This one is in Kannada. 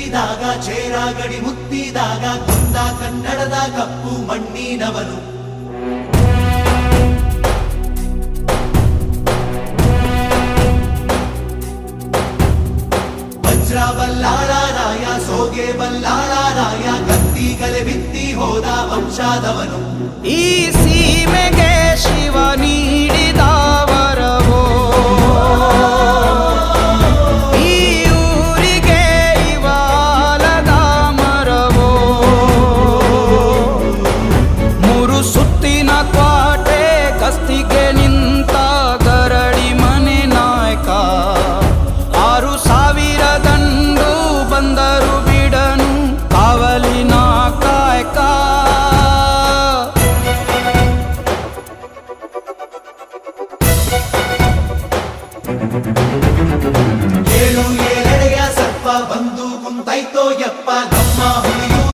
ಎತ್ತಿದಾಗ ಚೇರ ಗಡಿ ಮುತ್ತಿದಾಗ ಕೊಂದ ಕನ್ನಡದ ಕಪ್ಪು ಮಣ್ಣಿನವನು. ವಜ್ರ ಬಲ್ಲಾಳರಾಯ ಸೋಗೆ ಬಲ್ಲಾಳರಾಯ ಕತ್ತಿಗಲೆ ಬಿತ್ತಿ ಹೋದ ವಂಶಾದವನು. ಈ ಸೀಮೆಗೆ ಶಿವ ನೀಡಿದ ವರವೋ, ಈ ಊರಿಗೆ ಇವಾಲದ ಮರವೋ, ಮೂರು ಸುತ್ತಿನ ಕ್ವಾಟೆ ಗಸ್ತಿಗೆ ನಿಂತ ಗರಡಿ ಮನೆ ನಾಯಕ. 6,000 ದಂಡು ಬಂದರು ಬಿಡನು ಕಾವಲಿನ ಕಾಯಕ. ಏಳು ಏಳೆಡೆಯ ಸರ್ಪ ಬಂದು ಕುಂತೈತೋ ಯಪ್ಪ ನಮ್ಮ